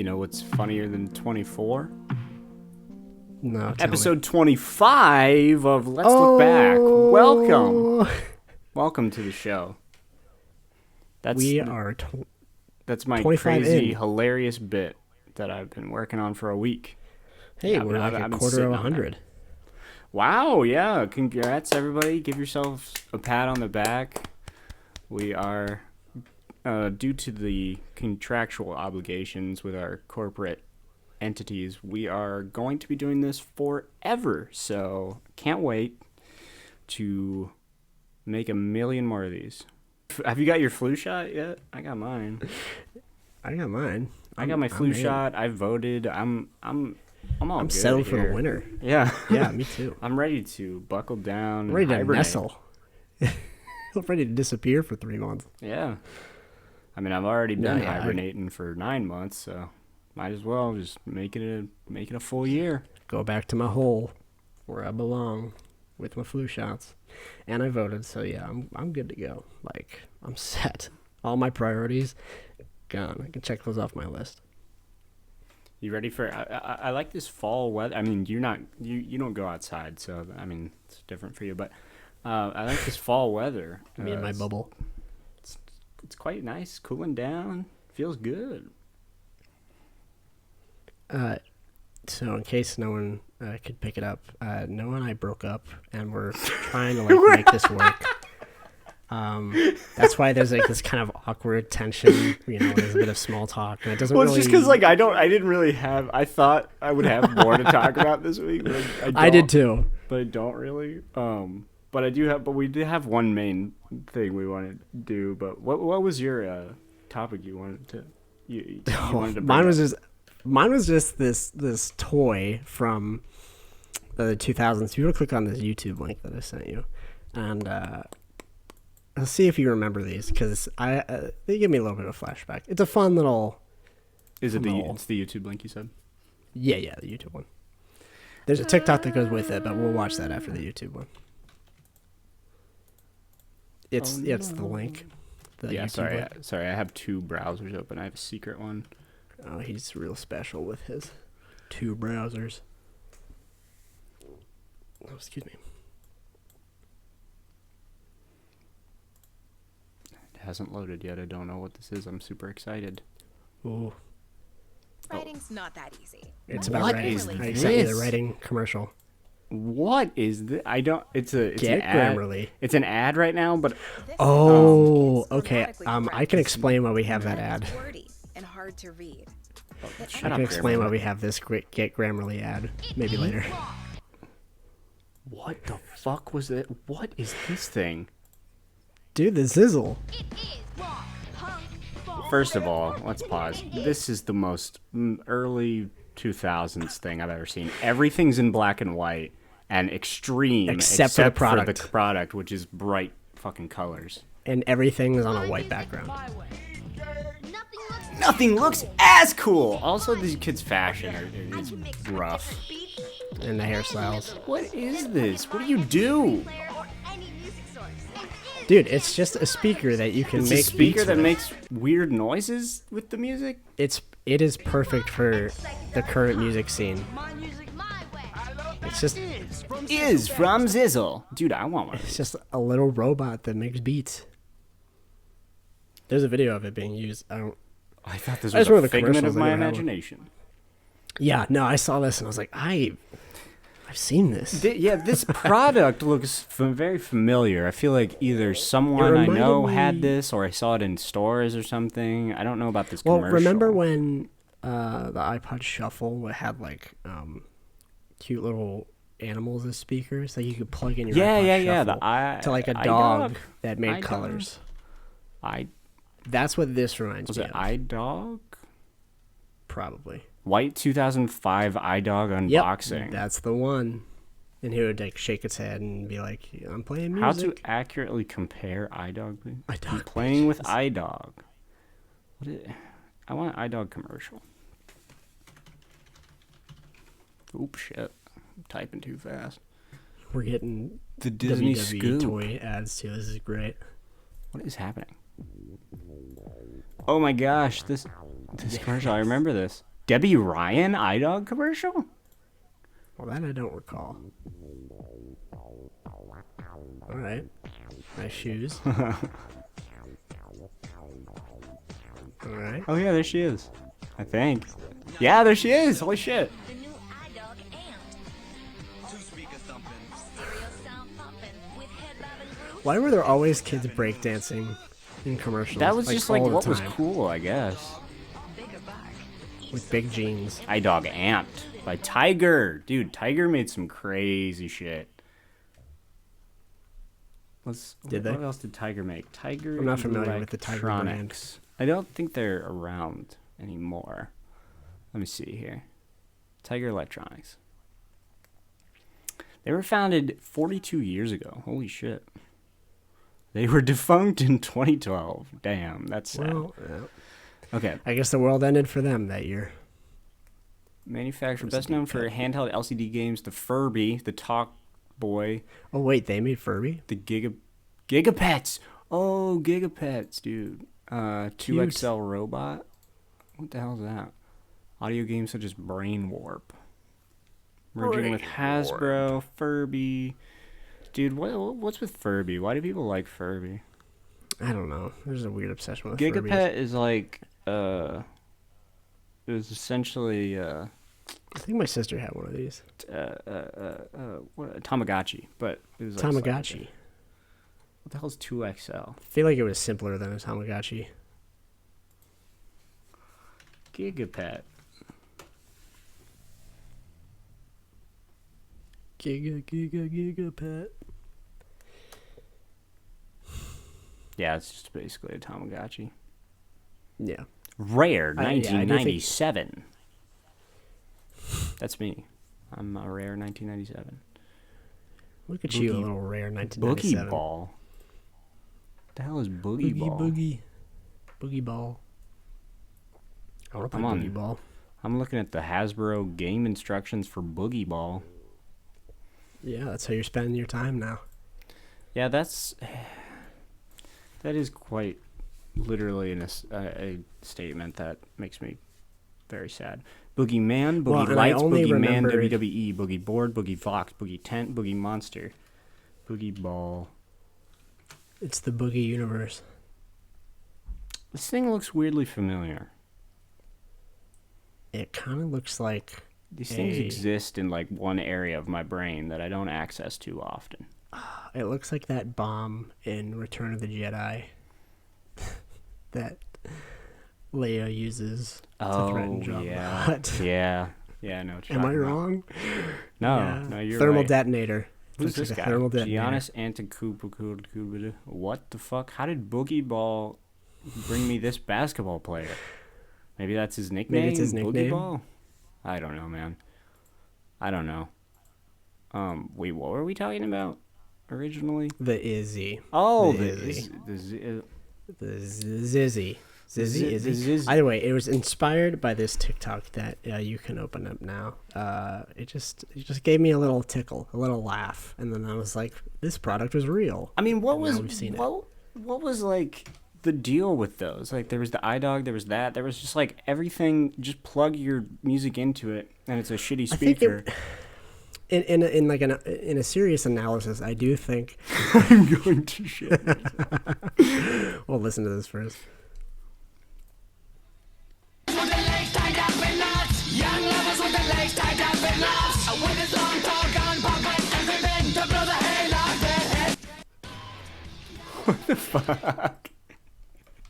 You know what's funnier than 24? No, Episode 25 of Let's Look Back. Welcome. Welcome to the show. That's my 25 crazy, in. hilarious bit that I've been working on for a week. Hey, we're like a quarter of 100. Wow, yeah. Congrats, everybody. Give yourselves a pat on the back. We are, due to the contractual obligations with our corporate entities, we are going to be doing this forever. So, can't wait to make a million more of these. Have you got your flu shot yet? I got mine. I got mine. I got my flu shot. I voted. I'm all good settled for here. the winter. Yeah. Yeah, me too. I'm ready to buckle down. I'm ready to hibernate. nestle. I'm ready to disappear for 3 months. Yeah. I mean, I've already been hibernating for 9 months, so might as well just make it a full year. Go back to my hole where I belong with my flu shots. And I voted, so yeah, I'm good to go. Like, I'm set. All my priorities gone. I can check those off my list. You ready for? I like this fall weather. I mean, you don't go outside, so I mean it's different for you. But I like this fall weather. Me and my bubble. It's quite nice, cooling down. Feels good. So in case no one could pick it up, Noah and I broke up, and we're trying to make this work. That's why there's like this kind of awkward tension, there's a bit of small talk, and it doesn't Well, it's just because I thought I would have more to talk about this week. But I did too. But I don't really. But we did have one main thing we wanted to do. But what was your topic you wanted to, you wanted to bring up? Mine was just this toy from the 2000s. You want to click on this YouTube link that I sent you, and I'll see if you remember these, because they give me a little bit of flashback. It's a fun little. It's the YouTube link you said? Yeah, the YouTube one. There's a TikTok that goes with it, but we'll watch that after the YouTube one. It's the link. Sorry. I have 2 browsers open. I have a secret one. Oh, he's real special with his 2 browsers. Oh, excuse me. Hasn't loaded yet. I don't know what this is. I'm super excited. Ooh. Writing's not that easy. It's about writing. I sent you the writing commercial. What is this? I don't. It's an Grammarly. ad. It's an ad right now, but okay. I can explain why we have that ad. Wordy and hard to read. I can explain why we have this Get Grammarly ad maybe later. What the fuck was it? What is this thing? Dude, the Zizzle. First of all, let's pause. This is the most early 2000s thing I've ever seen. Everything's in black and white and extreme, except for the product, which is bright fucking colors. And everything is on a white background. Nothing looks as cool. Also, these kids' fashion is rough. And the hairstyles. What is this? What do you do? Dude, it's just a speaker that you can make. It's a speaker that makes weird noises with the music? It is perfect for the current music scene. It's just is from Zizzle. Dude, I want one. It's just a little robot that makes beats. There's a video of it being used. I thought this was a figment of my imagination. Yeah, no, I saw this and I was like, I've seen this. This product looks very familiar. I feel like either someone I know had this, or I saw it in stores or something. I don't know about this commercial. Well, remember when the iPod Shuffle had like cute little animals as speakers that you could plug in your iPod Shuffle to like a dog that made colors? That's what this reminds me of. Was it iDog? Probably. White 2005 iDog unboxing. Yep, that's the one. And he would like shake its head and be like, "I'm playing music." How to accurately compare iDog? I'm playing with iDog. I want an iDog commercial. Oops, shit. I'm typing too fast. We're getting the Disney WWE Scoop toy ads too. This is great. What is happening? Oh my gosh, this commercial, I remember this. Debbie Ryan iDog commercial? Well, that I don't recall. All right. Nice shoes. All right. Oh, yeah, there she is. I think. Yeah, there she is. Holy shit. The new iDog Amped. Two-speaker thumping. Stereo sound pumping with head bobbing grooves. Why were there always kids breakdancing in commercials? That was just like all the what was time, cool, I guess. Bigger bark. with big jeans. iDog Amped by Tiger. Dude, Tiger made some crazy shit. Did they? What else did Tiger make? Tiger. I'm not familiar with the Tiger brand. Electronics. I don't think they're around anymore. Let me see here. Tiger Electronics. They were founded 42 years ago. Holy shit. They were defunct in 2012. Damn, that's sad. Well, yeah. Okay. I guess the world ended for them that year. Manufacturer best known for handheld LCD games, the Furby, the Talk Boy, Oh wait, they made Furby? the Gigapets. Oh, Gigapets, dude. 2XL Robot. What the hell is that? Audio games such as Brain Warp. Merging with Hasbro, Furby. Dude, what's with Furby? Why do people like Furby? I don't know. There's a weird obsession with Gigapet Furbies. is like, it was essentially, I think my sister had one of these. Tamagotchi, but it was like Tamagotchi. what the hell is 2XL? I feel like it was simpler than a Tamagotchi. Gigapet. Gigapet. Yeah, it's just basically a Tamagotchi. Yeah. Rare, I do think- 1997. That's me. I'm a Rare 1997. Look at you, a Boogie- little rare Boogie 1997. Ball. What the hell is Boogie Ball? Boogie Ball. I want to Come play on. Boogie Ball. I'm looking at the Hasbro game instructions for Boogie Ball. Yeah, that's how you're spending your time now. Yeah, that is quite literally a statement that makes me very sad. Boogie Man, Well, Boogie and I Lights, only Boogie Man, remembered- WWE, Boogie Board, Boogie Fox, Boogie Tent, Boogie Monster, Boogie Ball. It's the Boogie universe. This thing looks weirdly familiar. It kind of looks like These things exist in like one area of my brain that I don't access too often. it looks like that bomb in Return of the Jedi that Leia uses to threaten Jabba. yeah. But Yeah. Yeah, I know what you're am I talking about. wrong? No, Yeah. no, you're Thermal right. detonator. Who's Looks this like a guy? thermal detonator. Giannis Antetokounmpo. What the fuck? How did Boogie Ball bring me this basketball player? Maybe that's his nickname? Maybe it's his Boogie nickname? Ball? I don't know, man. I don't know. Wait, what were we talking about originally? The Izzy. Oh, The the Izzy. The Zizzy. Zizzy? Izzy? Zizz. Either way, it was inspired by this TikTok that you can open up now. It just gave me a little tickle, a little laugh, and then I was like, this product was real. I mean, what And was now we've seen it. what was like the deal with those? Like, there was the iDog, there was that, there was just like everything. Just plug your music into it, and it's a shitty I think speaker. in a serious analysis, I do think. I'm going to shit. Well, listen to this first. What the fuck?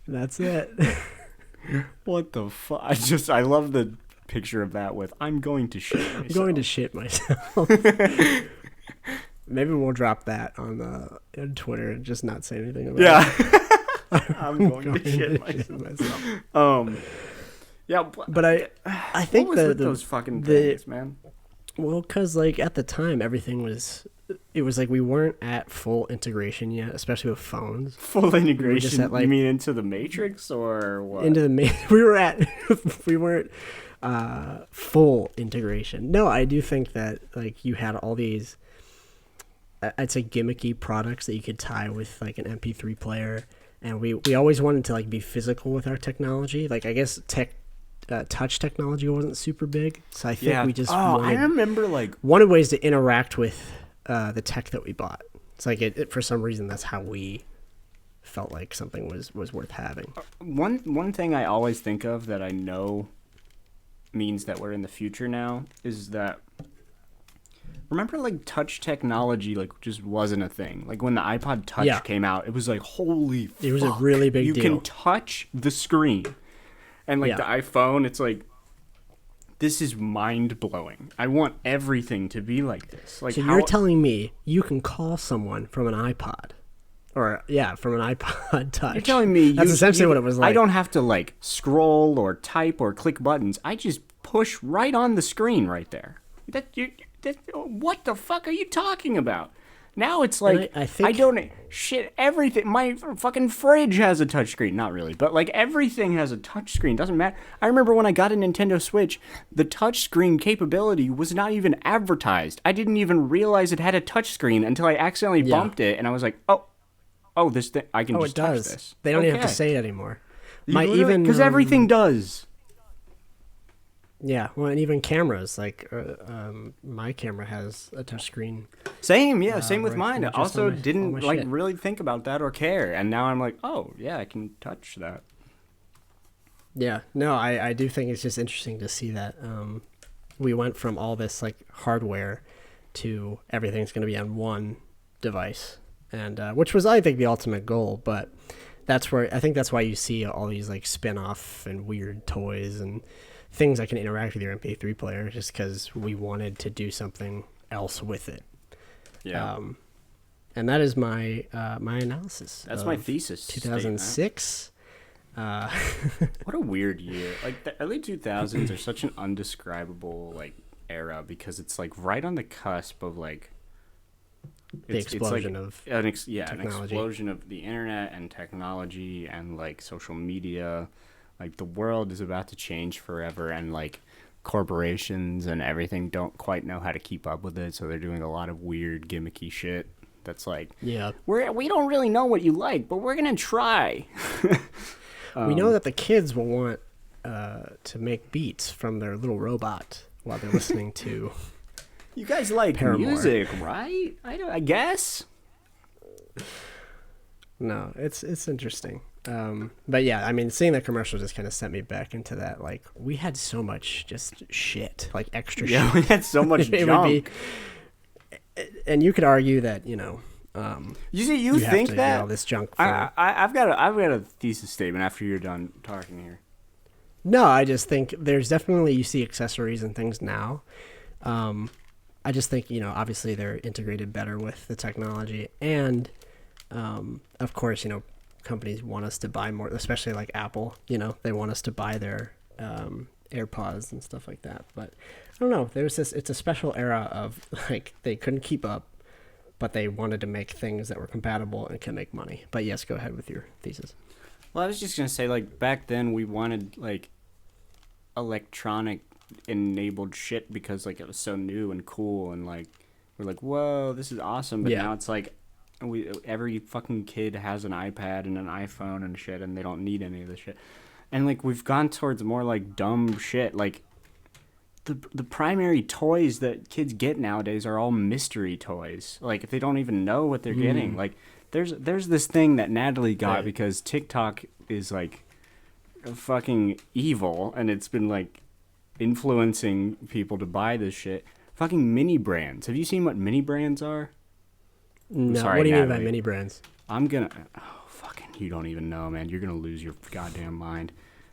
That's it. What the fuck? I love the picture of that with I'm going to shit myself. I'm going to shit myself. Maybe we'll drop that on Twitter and just not say anything about it. Yeah. I'm going to shit myself. Yeah, But I think what was with those fucking things, man? Well, because like at the time, everything was. It was like we weren't at full integration yet, especially with phones. Full integration? at, like- You mean into the Matrix or what? Into the we weren't full integration. No, I do think that like you had all these. I'd say gimmicky products that you could tie with like an MP3 player, and we always wanted to like be physical with our technology. Like I guess touch technology wasn't super big. So I think we just I remember like wanted ways to interact with the tech that we bought. It's like for some reason that's how we felt like something was worth having. One thing I always think of that I know means that we're in the future now is that, remember like touch technology like just wasn't a thing. Like when the iPod Touch came out, it was like holy fuck, it was a really big you deal. can touch the screen. And like the iPhone, it's like, this is mind blowing. I want everything to be like this. Like, so you're telling me you can call someone from an iPod, or from an iPod Touch? You're telling me that's essentially what it was like. I don't have to like scroll or type or click buttons. I just push right on the screen right there. What the fuck are you talking about? Now it's like, I think, I don't, shit, everything, my fucking fridge has a touchscreen. Not really, but like everything has a touchscreen. Doesn't matter. I remember when I got a Nintendo Switch, the touchscreen capability was not even advertised. I didn't even realize it had a touchscreen until I accidentally bumped it, and I was like, oh, this thing, I can just touch this. They don't even have to say it anymore. Because everything does. Yeah, well, and even cameras, like my camera has a touchscreen. Same with mine. I also didn't really think about that or care, and now I'm like, oh yeah, I can touch that. Yeah, no, I do think it's just interesting to see that we went from all this like hardware to everything's going to be on one device, and which was, I think, the ultimate goal. But that's why you see all these like spin-off and weird toys and things that can interact with your MP3 player, just because we wanted to do something else with it. Yeah. And that is my my analysis. That's my thesis. 2006. What a weird year. Like the early 2000s are such an undescribable like era, because it's like right on the cusp of like the explosion of technology. An explosion of the internet and technology and like social media. Like the world is about to change forever, and like corporations and everything don't quite know how to keep up with it, so they're doing a lot of weird gimmicky shit that's like, we don't really know what you like, but we're gonna try. We know that the kids will want to make beats from their little robot while they're listening to you guys like Paramore. Music, right? I guess. No, it's interesting. But yeah, I mean, seeing that commercial just kind of sent me back into that. Like, we had so much just shit, like extra shit. Yeah, we had so much junk. And you could argue that, you think have to that get all this junk. I've got a thesis statement after you're done talking here. No, I just think there's definitely, you see accessories and things now. I just think, obviously they're integrated better with the technology, and of course, companies want us to buy more, especially like Apple. They want us to buy their AirPods and stuff like that. But I don't know. It's a special era of like they couldn't keep up, but they wanted to make things that were compatible and can make money. But yes, go ahead with your thesis. Well, I was just gonna say, like, back then we wanted like electronic enabled shit because like it was so new and cool, and like we're like, whoa, this is awesome. But now it's like, every fucking kid has an iPad and an iPhone and shit, and they don't need any of this shit. And like we've gone towards more like dumb shit. Like the primary toys that kids get nowadays are all mystery toys. Like, if they don't even know what they're getting. Like there's this thing that Natalie got because TikTok is like fucking evil, and it's been like influencing people to buy this shit. Fucking mini brands. Have you seen what mini brands are? No, sorry, what do you mean by mini brands? Fucking, you don't even know, man. You're gonna lose your goddamn mind.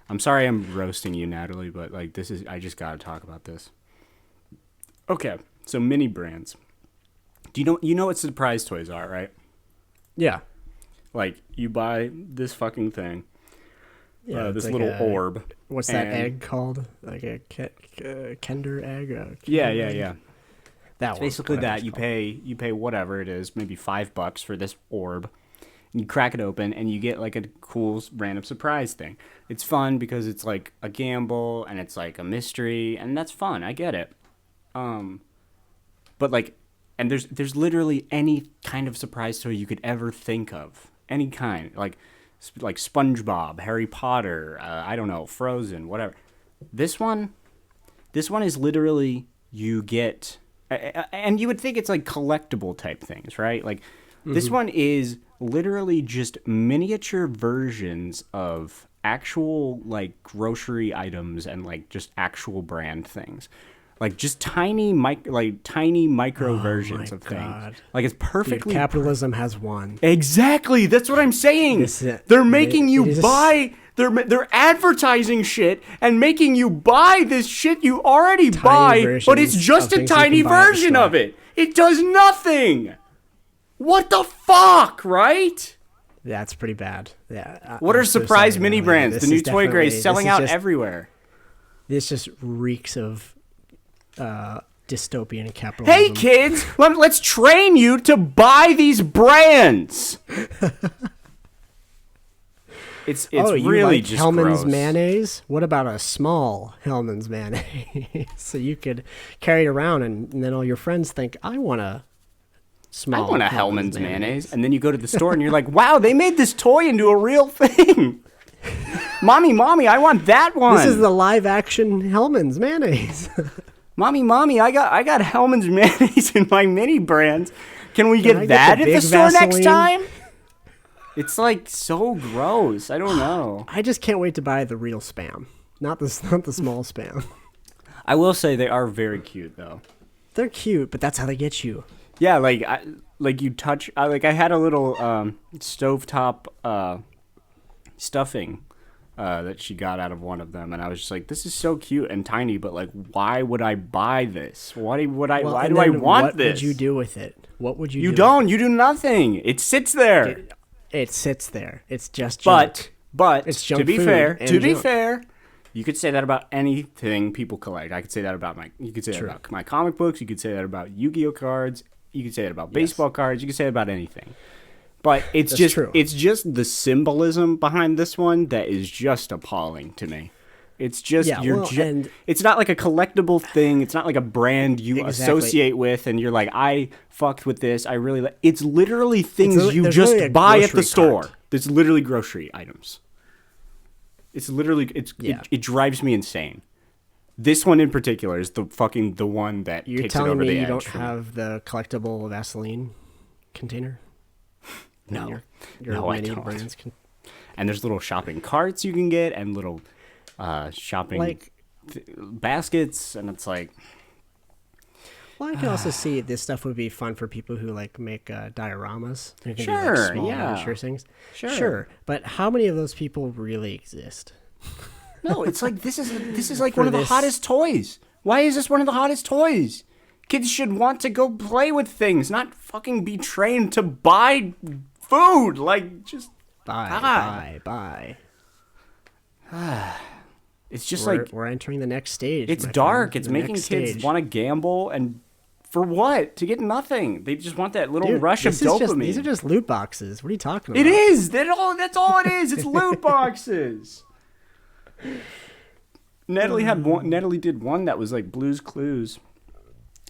I'm sorry I'm roasting you, Natalie, but like I just gotta talk about this. Okay, so mini brands. Do you know what surprise toys are, right? Yeah. Like, you buy this fucking thing. Yeah, this like little orb. What's that egg called? Like a Kinder egg? Yeah. That it's basically that you pay whatever it is, maybe $5 for this orb, and you crack it open and you get like a cool random surprise thing. It's fun because it's like a gamble and it's like a mystery, and that's fun. I get it. But like, and there's literally any kind of surprise toy you could ever think of, any kind, like SpongeBob, Harry Potter, I don't know, Frozen, whatever. This one is literally you get, and you would think it's like collectible type things, right? Like this one is literally just miniature versions of actual like grocery items and like just actual brand things. Like just tiny micro versions of things. Like it's perfectly. Dude, capitalism has won. Exactly. That's what I'm saying. They're making you buy. They're advertising shit and making you buy this shit you already buy, but it's just a tiny version of it. It does nothing. What the fuck, right? That's pretty bad. Yeah. What are surprise mini brands? The new toy grays selling out everywhere. This just reeks of dystopian capitalism. Hey kids, let's train you to buy these brands. It's really like just Hellman's gross. mayonnaise? What about a small Hellman's mayonnaise? So you could carry it around and then all your friends think, I want a Hellman's mayonnaise. And then you go to the store and you're like, wow, they made this toy into a real thing. Mommy, I want that one. This is the live action Hellman's mayonnaise. Mommy, I got Hellman's mayonnaise in my mini brands. Can we get that at the store next time? It's like so gross. I don't know. I just can't wait to buy the real Spam, not the small Spam. I will say they are very cute though. They're cute, but that's how they get you. Yeah, like you touch. I had a little stovetop stuffing that she got out of one of them, and I was just like, "This is so cute and tiny, but like, why would I buy this? Why do I want this? What would you do with it? What would you? You don't. You do nothing. It sits there. It sits there. It's just junk. But it's junk to be food fair, you could say that about anything people collect. I could say that about about my comic books. You could say that about Yu-Gi-Oh cards. You could say that about baseball cards. You could say it about anything. But it's just the symbolism behind this one that is just appalling to me. It's just it's not like a collectible thing. It's not like a brand you associate with, and you're like, I fucked with this. I really like. It's literally things you just really buy at the store. It's literally grocery items. It's literally it drives me insane. This one in particular is the one that you're takes it over the edge. You're telling me you don't have the collectible Vaseline container? No, your I don't. And there's little shopping carts you can get, and little shopping baskets, and it's like. Well, I can also see this stuff would be fun for people who like make dioramas. Sure, miniature things. Sure, but how many of those people really exist? No, it's like this is like one of the hottest toys. Why is this one of the hottest toys? Kids should want to go play with things, not fucking be trained to buy food. Like, just buy. It's just we're entering the next stage. It's dark. It's making kids want to gamble, and for what? To get nothing. They just want that little rush of dopamine. These are just loot boxes. What are you talking about? It is. That's all it is. It's loot boxes. Natalie did one that was like Blue's Clues,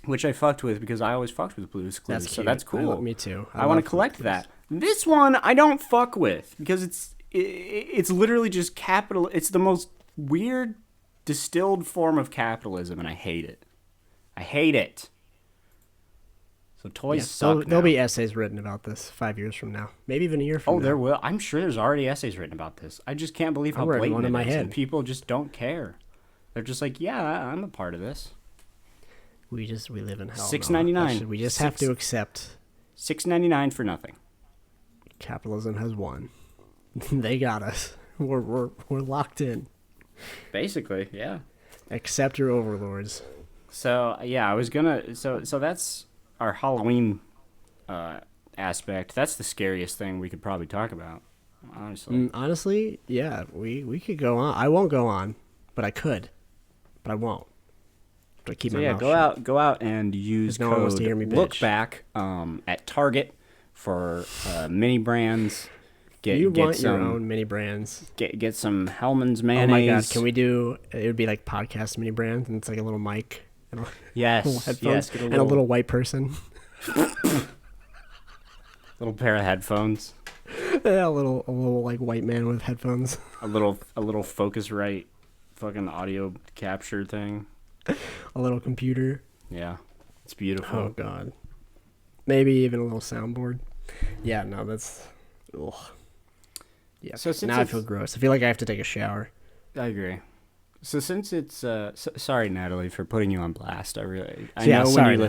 which I fucked with because I always fucked with Blue's Clues. So that's cool. Me too. I want to collect that. This one I don't fuck with because it's literally just capital. It's the most weird distilled form of capitalism, and I hate it. So toys suck. There'll be essays written about this 5 years from now, maybe even a year from now. Oh, there will. I'm sure there's already essays written about this. I just can't believe how blatant it is, and people just don't care. They're just like, yeah, I'm a part of this. We live in hell. $6.99. We just have to accept. $6.99 for nothing. Capitalism has won. They got us. We're locked in. Basically, yeah. Accept your overlords. So yeah, I was gonna. So that's our Halloween aspect. That's the scariest thing we could probably talk about. Honestly. Honestly, yeah, we could go on. I won't go on, but I could, but I won't. But I keep my mouth shut. Go out and use no one wants to hear me bitch. Lookback at Target for mini brands. Get your own mini brands. Get some Hellman's mayonnaise. Oh my god, can we do? It would be like podcast mini brands, and it's like a little mic. And yes, headphones, and a little white person. Little pair of headphones. Yeah, a little like white man with headphones. A little Focusrite fucking audio capture thing. A little computer. Yeah, it's beautiful. Oh god. Maybe even a little soundboard. Yeah, no, that's. Ugh. Yeah. So since now I feel gross. I feel like I have to take a shower. I agree. So since it's sorry Natalie for putting you on blast. I know when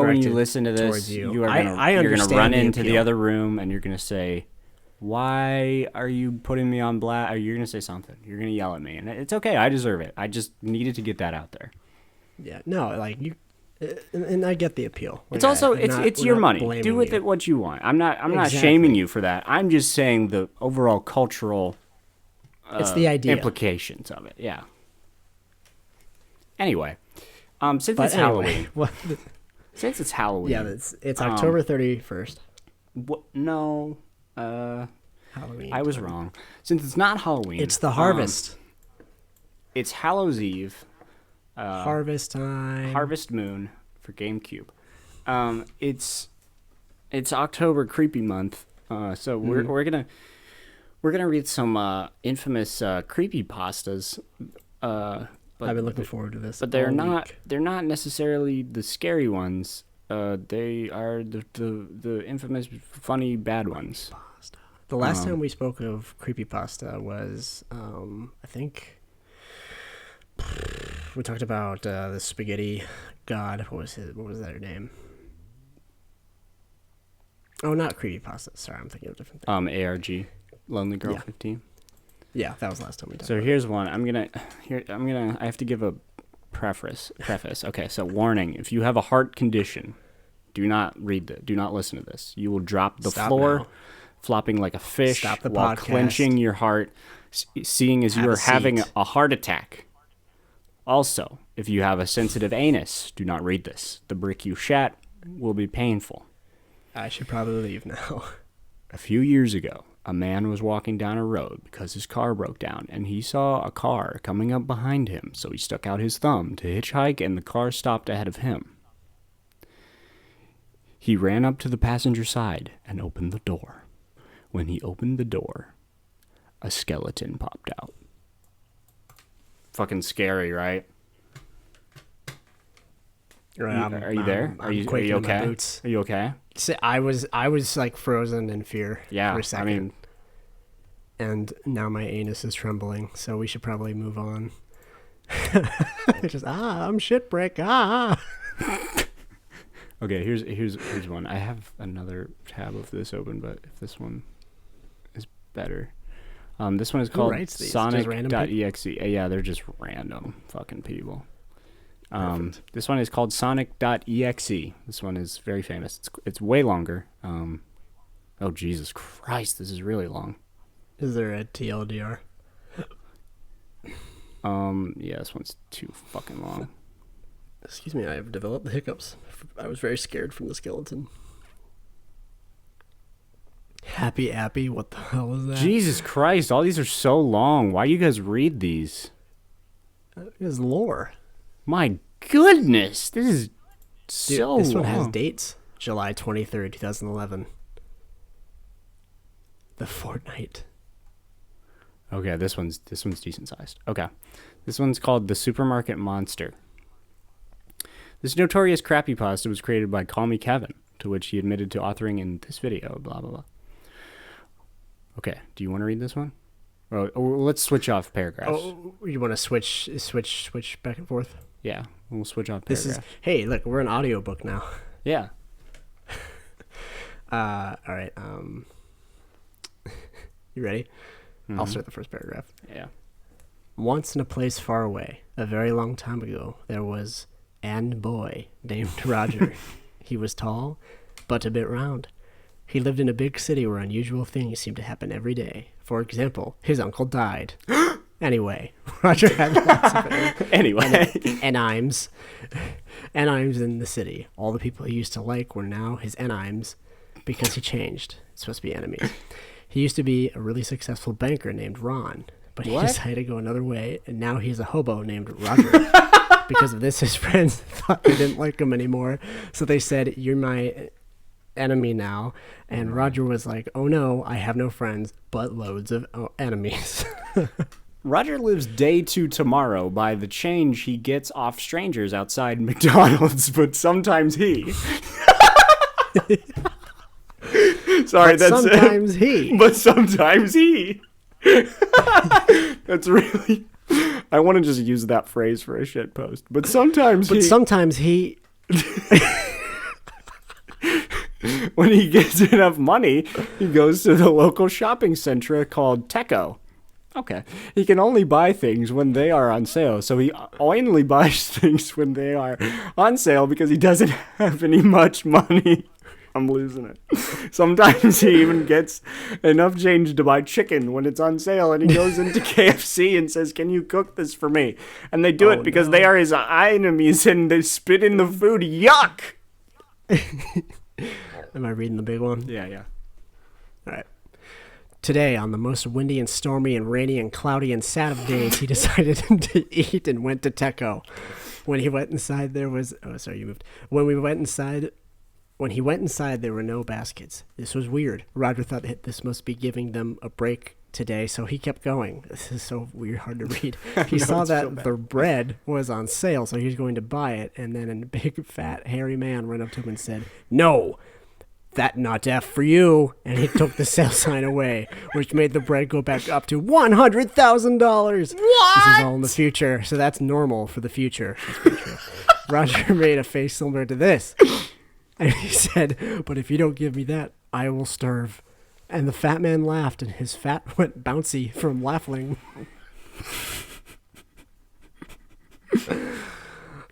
when you listen to this, you are gonna you're gonna run into the appeal. other room and you're gonna say, "Why are you putting me on blast?" Or you're gonna say something. You're gonna yell at me, and it's okay. I deserve it. I just needed to get that out there. Yeah. No, like you. And I get the appeal. Like, It's also we're it's your not money. Do with you. it what you want. I'm not Exactly. shaming you for that. I'm just saying the overall cultural it's the idea. implications of it. Yeah. Anyway, since it's Halloween. Since it's Halloween. Yeah, it's October 31st. What? No. Halloween. I was wrong. Since it's not Halloween. It's the harvest. It's Hallows Eve. Harvest time. Harvest Moon for GameCube. It's October creepy month. So we're gonna read some infamous creepypastas. I've been looking forward to this. But they're not necessarily the scary ones. They are the infamous funny bad ones. The last time we spoke of creepypasta was I think we talked about the spaghetti god. What was their name? Oh, not creepypasta. Sorry, I'm thinking of a different thing. ARG, Lonely Girl 15. Yeah, that was the last time we talked. So here's one. I have to give a preface. Okay, so warning: if you have a heart condition, do not listen to this. You will drop the floor, flopping like a fish while podcast. clenching your heart, seeing as you are having a heart attack. Also, if you have a sensitive anus, do not read this. The brick you shat will be painful. I should probably leave now. A few years ago, a man was walking down a road because his car broke down, and he saw a car coming up behind him, so he stuck out his thumb to hitchhike, and the car stopped ahead of him. He ran up to the passenger side and opened the door. When he opened the door, a skeleton popped out. Fucking scary, right? Are you there? Are you okay? Are you okay? See, I was like frozen in fear for a second. I mean, and now my anus is trembling, so we should probably move on. I'm shit brick. Okay, here's one. I have another tab of this open, but if this one is better. This one is called Sonic.exe. Yeah, they're just random fucking people. This one is called Sonic.exe. This one is very famous. It's way longer. Oh, Jesus Christ, this is really long. Is there a TLDR? Yeah, this one's too fucking long. Excuse me, I have developed the hiccups. I was very scared from the skeleton. Happy Appy? What the hell is that? Jesus Christ, all these are so long. Why do you guys read these? It is lore. My goodness, this is so This one long. has dates. July 23rd, 2011. The Fortnite. Okay, this one's decent sized. Okay. This one's called The Supermarket Monster. This notorious crappypasta was created by Call Me Kevin, to which he admitted to authoring in this video, blah, blah, blah. Okay, do you want to read this one? Or let's switch off paragraphs. Oh, you want to switch back and forth? Yeah, we'll switch off paragraphs. Hey, look, we're an audiobook now. Yeah. All right. You ready? Mm-hmm. I'll start the first paragraph. Yeah. Once in a place far away, a very long time ago, there was an boy named Roger. He was tall, but a bit round. He lived in a big city where unusual things seemed to happen every day. For example, his uncle died. Anyway, Roger had lots of enimes in the city. All the people he used to like were now his enimes because he changed. It's supposed to be enemies. He used to be a really successful banker named Ron, but he decided to go another way, and now he's a hobo named Roger. Because of this, his friends thought they didn't like him anymore, so they said, "You're my enemy now." And Roger was like, "Oh no, I have no friends, but loads of enemies." Roger lives day to tomorrow by the change he gets off strangers outside McDonald's, but sometimes he. Sorry, that's sometimes he. But sometimes he. That's really. I want to just use that phrase for a shit post. But sometimes But sometimes he. When he gets enough money, he goes to the local shopping center called Teco. Okay. He can only buy things when they are on sale, so he only buys things when they are on sale because he doesn't have any much money. I'm losing it. Sometimes he even gets enough change to buy chicken when it's on sale, and he goes into KFC and says, "Can you cook this for me?" And they do it because they are his enemies and they spit in the food. Yuck! Am I reading the big one? Yeah. All right. Today, on the most windy and stormy and rainy and cloudy and sad of days, he decided to eat and went to Teco. When he went inside, there was... Oh, sorry, you moved. When he went inside, there were no baskets. This was weird. Roger thought that this must be giving them a break today, so he kept going. This is so weird, hard to read. He saw that the bread was on sale, so he was going to buy it, and then a big, fat, hairy man ran up to him and said, "No! That not F for you," and he took the sale sign away, which made the bread go back up to $100,000. What? This is all in the future, so that's normal for the future. Roger made a face similar to this, and he said, "But if you don't give me that, I will starve." And the fat man laughed, and his fat went bouncy from laughing.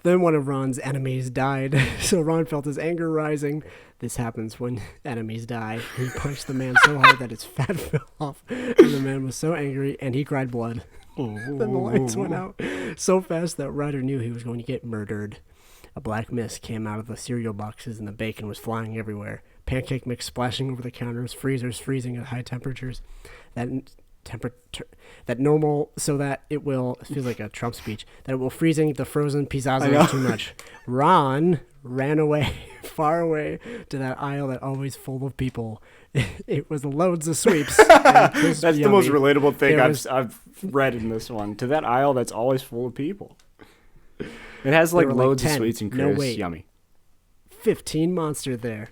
Then one of Ron's enemies died, so Ron felt his anger rising. This happens when enemies die. He punched the man so hard that his fat fell off, and the man was so angry, and he cried blood. Then the lights went out so fast that Ryder knew he was going to get murdered. A black mist came out of the cereal boxes, and the bacon was flying everywhere. Pancake mix splashing over the counters, freezers freezing at high temperatures. That normal, so that it will, it feels like a Trump speech, that it will freezing the frozen pizzazz too much. Ron ran away, far away, to that aisle that always full of people. It was loads of sweeps. That's the most relatable thing I've read in this one. To that aisle that's always full of people. It has like loads of sweets and crisps. Yummy. 15 monster there.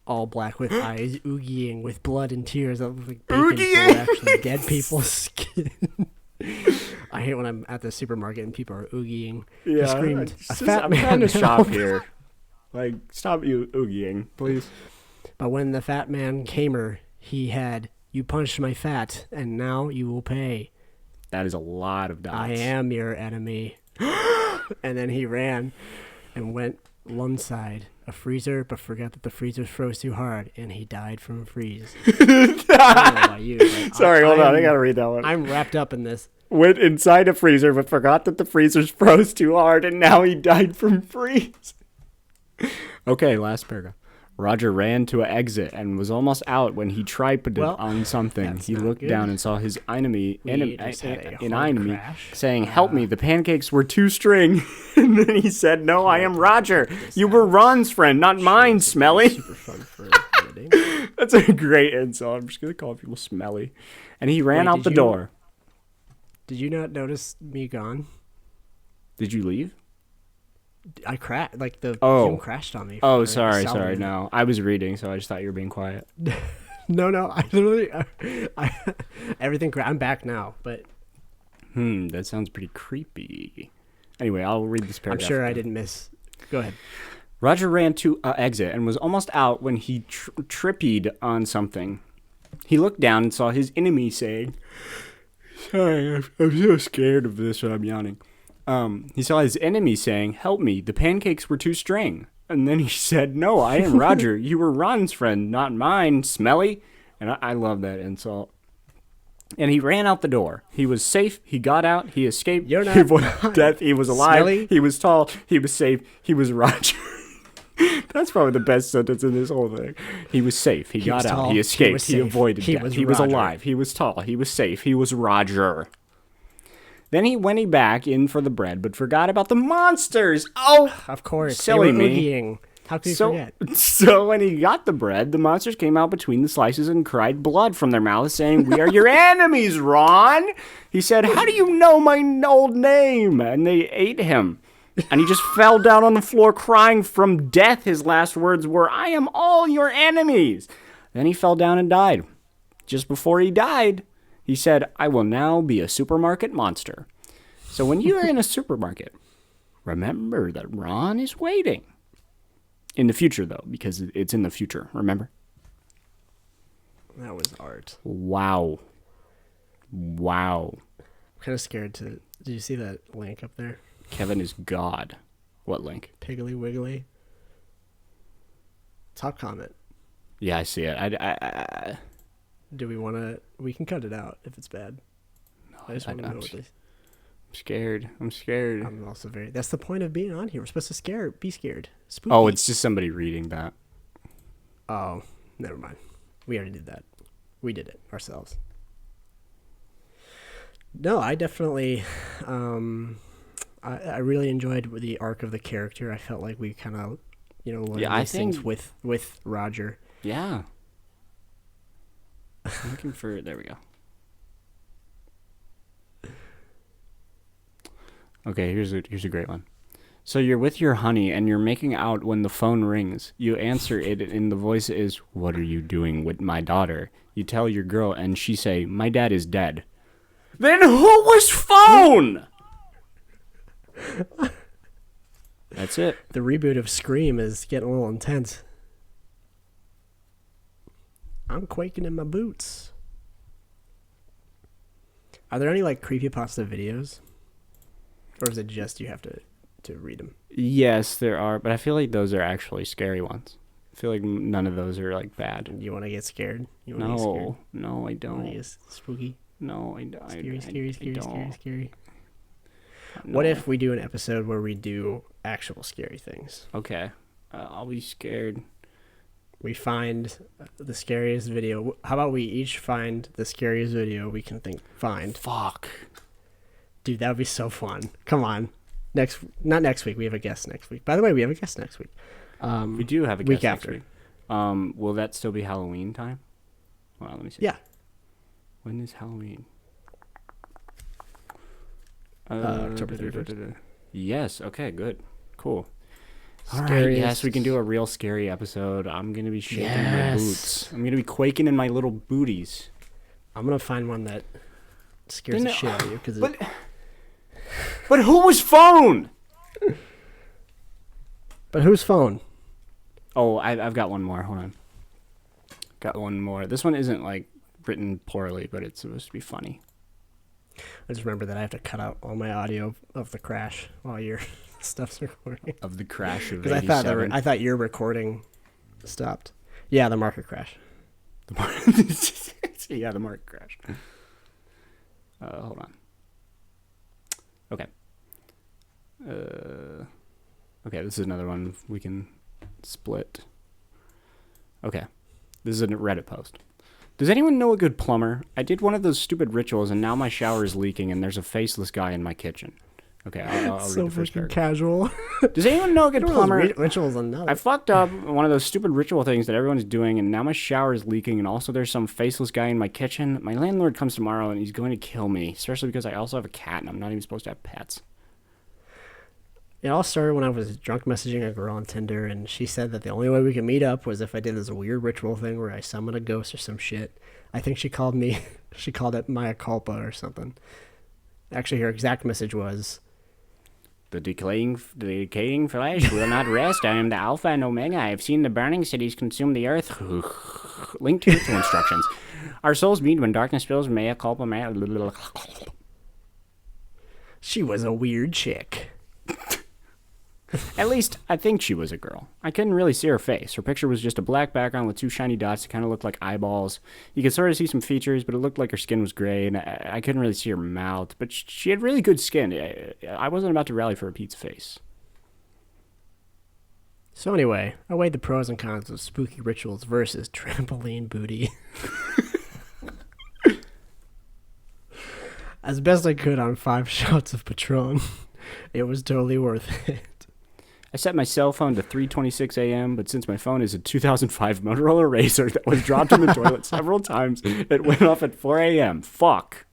All black with eyes, oogieing with blood and tears that look like bacon full of actually dead people's skin. I hate when I'm at the supermarket and people are oogieing. Yeah, he screamed, I'm trying to shop here. Like, stop you oogieing, please. But when the fat man came he had, "You punched my fat, and now you will pay." That is a lot of dots. I am your enemy. And then he ran and went one side, a freezer, but forgot that the freezer froze too hard, and he died from a freeze. I don't know about you, sorry, hold on. I gotta read that one. I'm wrapped up in this. Went inside a freezer, but forgot that the freezers froze too hard, and now he died from freeze. Okay, last paragraph. Roger ran to an exit and was almost out when he tripped on something. He looked down and saw his enemy saying, "Help me, the pancakes were too string." And then he said, "No, I am Roger. You were Ron's friend, not mine, Smelly." Super fun for editing. That's a great insult. I'm just going to call people Smelly. And he ran out the door. Did you not notice me gone? Did you leave? I crashed. Like the Zoom crashed on me. Oh, sorry. No, I was reading, so I just thought you were being quiet. No. I literally, everything. I'm back now, but. That sounds pretty creepy. Anyway, I'll read this paragraph. I'm sure I didn't miss. Go ahead. Roger ran to exit and was almost out when he tripped on something. He looked down and saw his enemy saying, "Sorry, I'm so scared of this, so I'm yawning." He saw his enemy saying, "Help me, the pancakes were too string." And then he said, "No, I am Roger. You were Ron's friend, not mine, Smelly." And I love that insult. And he ran out the door. He was safe. He got out. He escaped. You're not he avoided death. He was alive. Smelly? He was tall. He was safe. He was Roger. That's probably the best sentence in this whole thing. He was safe. He got out. He escaped. He avoided death. He was alive. He was tall. He was safe. He was Roger. Then he went back in for the bread, but forgot about the monsters. Oh, of course. Silly me. Oogieing. How could you forget? So when he got the bread, the monsters came out between the slices and cried blood from their mouths, saying, "We are your enemies, Ron." He said, "How do you know my old name?" And they ate him. And he just fell down on the floor crying from death. His last words were, "I am all your enemies." Then he fell down and died. Just before he died, he said, "I will now be a supermarket monster." So when you are in a supermarket, remember that Ron is waiting. In the future, though, because it's in the future, remember? That was art. Wow. Wow. I'm kind of scared to... Did you see that link up there? Kevin is God. What link? Piggly Wiggly. Top comment. Yeah, I see it. Do we want to... We can cut it out if it's bad. No, I just want to know what this... I'm scared. I'm also very... That's the point of being on here. We're supposed to be scared. Spooky. Oh, it's just somebody reading that. Oh, never mind. We already did that. We did it ourselves. No, I definitely... I really enjoyed the arc of the character. I felt like we kind of, learned these things with Roger. Yeah. I'm looking for... There we go. Okay, here's a great one. So you're with your honey and you're making out when the phone rings. You answer it and the voice is, "What are you doing with my daughter?" You tell your girl and she say, "My dad is dead." Then who was phone? That's it. The reboot of Scream is getting a little intense. I'm quaking in my boots. Are there any creepypasta videos? Or is it just you have to read them? Yes, there are, but I feel like those are actually scary ones. I feel like none of those are bad. You want to get scared? No, I don't. Want to get spooky? No, I don't. Scary. No. What if we do an episode where we do actual scary things? Okay. I'll be scared. We find the scariest video. How about we each find the scariest video we can find? Fuck. Dude, that would be so fun. Come on. Not next week. We have a guest next week. By the way, we have a guest next week. We do have a guest week next after. week. Will that still be Halloween time? Hold on, let me see. Yeah. When is Halloween? October 31st. Yes. Okay. Good. Cool. All right. Scariest. Yes, we can do a real scary episode. I'm gonna be shaking my boots. I'm gonna be quaking in my little booties. I'm gonna find one that scares the shit out of you. But who was phone? But whose phone? Oh, I've got one more. Hold on. Got one more. This one isn't written poorly, but it's supposed to be funny. I just remember that I have to cut out all my audio of the crash while your stuff's recording. Of the crash of Because I thought your recording stopped. Yeah, the market crash. Yeah, the market crash. Hold on. Okay. Okay, this is another one we can split. Okay. This is a Reddit post. Does anyone know a good plumber? I did one of those stupid rituals and now my shower is leaking and there's a faceless guy in my kitchen. Okay, I'll read so the first freaking paragraph. casual. Does anyone know a good plumber? Rituals enough. I fucked up one of those stupid ritual things that everyone's doing, and now my shower is leaking, and also there's some faceless guy in my kitchen. My landlord comes tomorrow, and he's going to kill me, especially because I also have a cat, and I'm not even supposed to have pets. It all started when I was drunk messaging a girl on Tinder, and she said that the only way we could meet up was if I did this weird ritual thing where I summoned a ghost or some shit. I think she called it Maya Culpa or something. Actually, her exact message was... The decaying flesh will not rest. I am the Alpha and Omega. I have seen the burning cities consume the earth. Link to instructions. Our souls meet when darkness fills. Mea culpa, mea... She was a weird chick. At least, I think she was a girl. I couldn't really see her face. Her picture was just a black background with two shiny dots that kind of looked like eyeballs. You could sort of see some features, but it looked like her skin was gray, and I couldn't really see her mouth. But she had really good skin. I wasn't about to rally for a pizza face. So anyway, I weighed the pros and cons of spooky rituals versus trampoline booty. As best I could on 5 shots of Patron. It was totally worth it. I set my cell phone to 3:26 a.m., but since my phone is a 2005 Motorola Razr that was dropped in the toilet several times, it went off at 4 a.m. Fuck.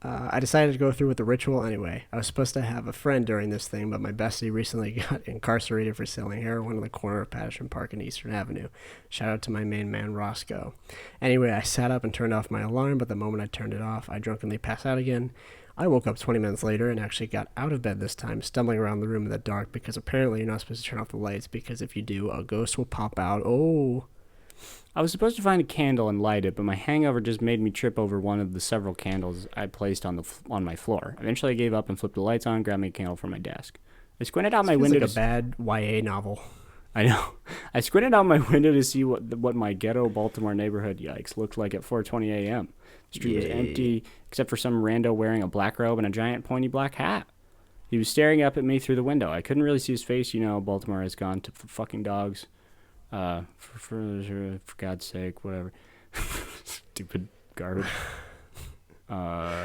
I decided to go through with the ritual anyway. I was supposed to have a friend during this thing, but my bestie recently got incarcerated for selling heroin in the corner of Patterson Park and Eastern Avenue. Shout out to my main man, Roscoe. Anyway, I sat up and turned off my alarm, but the moment I turned it off, I drunkenly passed out again. I woke up 20 minutes later and actually got out of bed this time, stumbling around the room in the dark because apparently you're not supposed to turn off the lights because if you do, a ghost will pop out. Oh. I was supposed to find a candle and light it, but my hangover just made me trip over one of the several candles I placed on my floor. Eventually, I gave up and flipped the lights on, grabbed me a candle from my desk. I squinted out my window. Like a bad YA novel. I know. I squinted out my window to see what my ghetto Baltimore neighborhood, yikes, looked like at 4:20 a.m. The street was empty, except for some rando wearing a black robe and a giant pointy black hat. He was staring up at me through the window. I couldn't really see his face. You know, Baltimore has gone to fucking dogs. For God's sake, whatever. Stupid garbage. My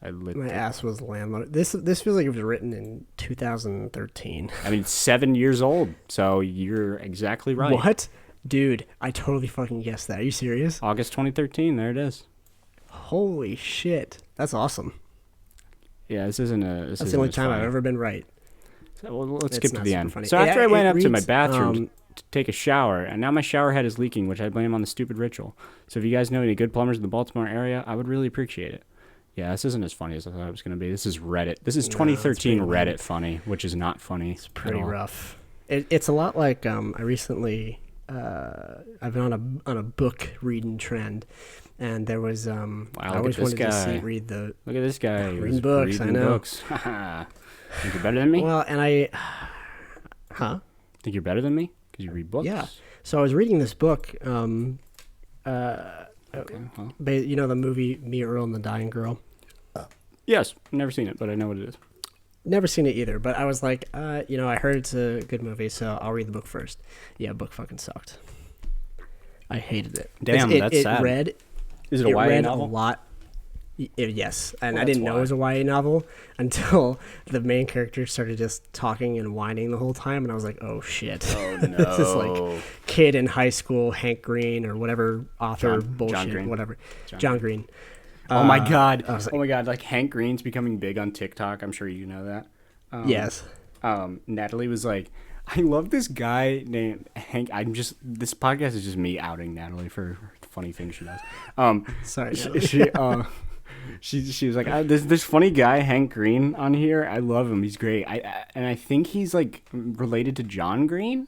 ass was landloaded. This feels like it was written in 2013. I mean, it's 7 years old, so you're exactly right. What? Dude, I totally fucking guessed that. Are you serious? August 2013, there it is. Holy shit. That's awesome. Yeah, this isn't a... That's the only time I've ever been right. So, well, let's skip to the end. Funny. So after I went up to my reads, bathroom to take a shower, and now my shower head is leaking, which I blame on the stupid ritual. So if you guys know any good plumbers in the Baltimore area, I would really appreciate it. Yeah, this isn't as funny as I thought it was going to be. This is Reddit. This is 2013 Reddit funny, which is not funny. It's pretty rough. It's a lot like I recently... I've been on a book reading trend, and there was I always wanted to read the... Look at this guy. Reading books, I know. Books. Think you're better than me? Well, and I... Huh? Think you're better than me? Because you read books? Yeah. So I was reading this book, okay, well. you know the movie Me, Earl, and the Dying Girl? Yes. Never seen it, but I know what it is. Never seen it either, but I was like, I heard it's a good movie, so I'll read the book first. Yeah, book fucking sucked. I hated it. Damn, that's sad. Is it a YA novel? A lot. Yes, and I didn't know it was a YA novel until the main character started just talking and whining the whole time, and I was like, "Oh shit!" Oh no! This is like kid in high school, Hank Green or whatever author bullshit, John Green. Whatever. John Green. Oh my god! Oh my god! Like Hank Green's becoming big on TikTok. I'm sure you know that. Yes. Natalie was like, "I love this guy named Hank." This podcast is just me outing Natalie for funny things she does. Sorry. She was like, this funny guy Hank Green on here. I love him. He's great. I think he's like related to John Green.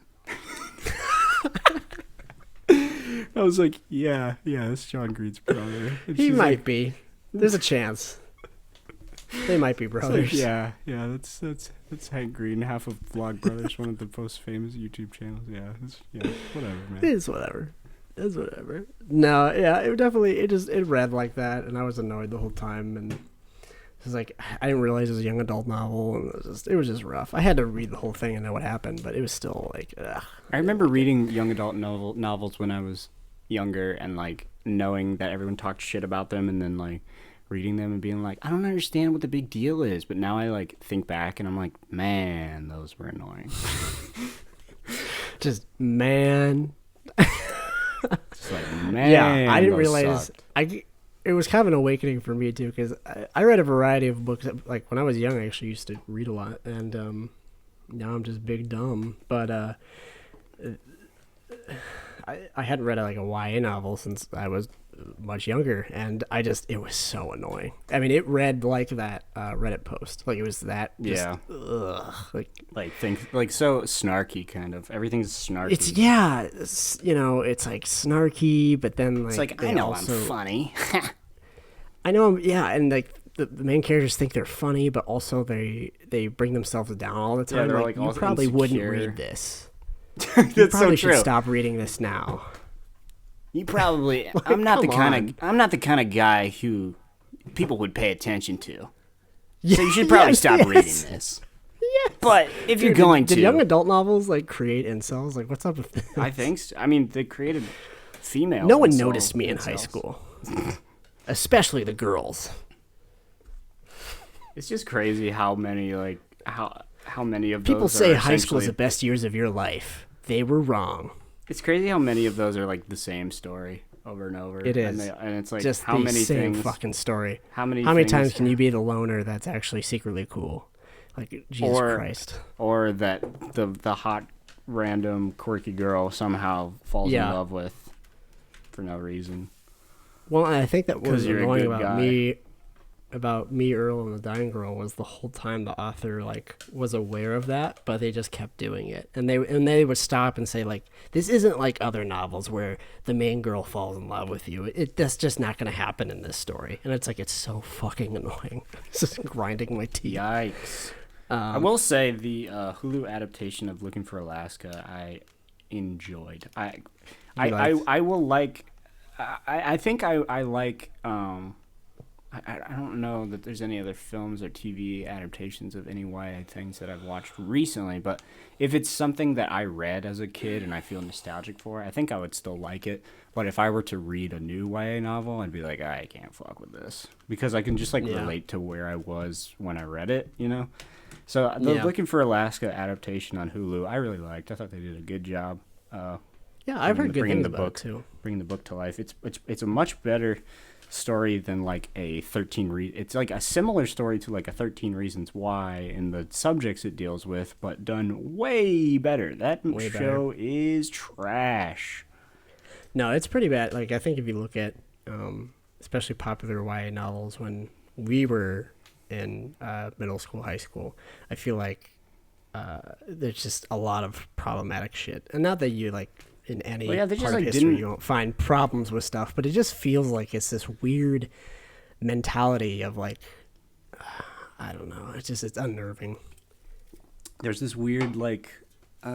I was like, yeah, that's John Green's brother. He might be. There's a chance. They might be brothers. So, yeah, that's Hank Green, half of Vlog Brothers, one of the most famous YouTube channels. Yeah, whatever, man. It's whatever. No, yeah, it read like that, and I was annoyed the whole time, and it was like, I didn't realize it was a young adult novel, and it was just rough. I had to read the whole thing and know what happened, but it was still like, ugh. I remember reading young adult novels when I was younger, and like knowing that everyone talked shit about them, and then like reading them and being like, I don't understand what the big deal is, but now I like think back and I'm like, man, those were annoying. Just man. Just like, man, yeah, I didn't realize sucked. It was kind of an awakening for me too, because I read a variety of books. Like when I was young, I actually used to read a lot, and now I'm just big dumb. But I hadn't read like a YA novel since I was much younger, and it was so annoying. I mean, it read like that Reddit post, like it was that just, ugh, like so snarky, kind of everything's snarky. It's like snarky, but then like it's like, I know I'm funny. I know, yeah, and like the main characters think they're funny, but also they bring themselves down all the time. Yeah, they're like you also probably insecure. wouldn't read this. That's you probably so true. should stop reading this now. You probably. Like, I'm not the come kind of guy who people would pay attention to. Yeah, so you should probably stop reading this. Yes. But if you're going did young adult novels like create incels? Like, what's up with this? I think so. I mean, they created female. No one noticed me in high school, especially the girls. It's just crazy how many like how many of People those say are high school is essentially- the best years of your life. They were wrong. It's crazy how many of those are like the same story over and over. It is. And it's like Just how the many same things fucking story. How many times things- can you be the loner that's actually secretly cool? Like, Jesus Christ. Or that the hot random quirky girl somehow falls in love with for no reason. Well, I think that was you're a annoying good about me, Earl, and the Dying Girl was the whole time the author like was aware of that, but they just kept doing it, and they would stop and say like, "This isn't like other novels where the main girl falls in love with you. That's just not going to happen in this story." And it's like it's so fucking annoying. It's just grinding my teeth. Yikes! I will say the Hulu adaptation of Looking for Alaska I enjoyed. I will like. I think I like. I don't know that there's any other films or TV adaptations of any YA things that I've watched recently, but if it's something that I read as a kid and I feel nostalgic for, I think I would still like it. But if I were to read a new YA novel, I'd be like, I can't fuck with this. Because I can just relate to where I was when I read it, you know? So the Looking for Alaska adaptation on Hulu, I really liked. I thought they did a good job. I've heard good things about it too. Bringing the book to life. It's a much better story than like a 13 it's like a similar story to like a 13 Reasons Why in the subjects it deals with, but done way better. That show is trash. No, it's pretty bad. Like, I think if you look at especially popular YA novels when we were in middle school, high school, I feel like there's just a lot of problematic shit. And not that you like in any part of history you won't find problems with stuff, but it just feels like it's this weird mentality of like, I don't know, it's unnerving. There's this weird like I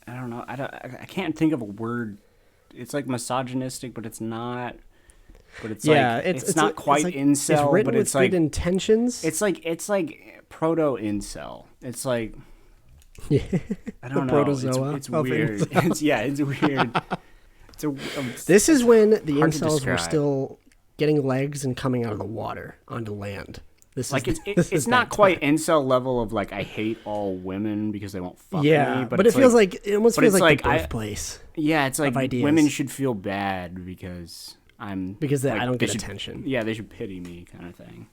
don't know, I can't think of a word. It's like misogynistic, but it's not. But it's like it's not quite like, incel, it's written but with it's like good intentions. It's like proto incel. It's like I don't know. Protozoa. It's weird. It's weird. This is when the incels were still getting legs and coming out of the water onto land. It's not quite incel level of like I hate all women because they won't fuck me. But it feels like it almost feels like the birthplace. Yeah, it's like women should feel bad because I don't get attention. Yeah, they should pity me, kind of thing.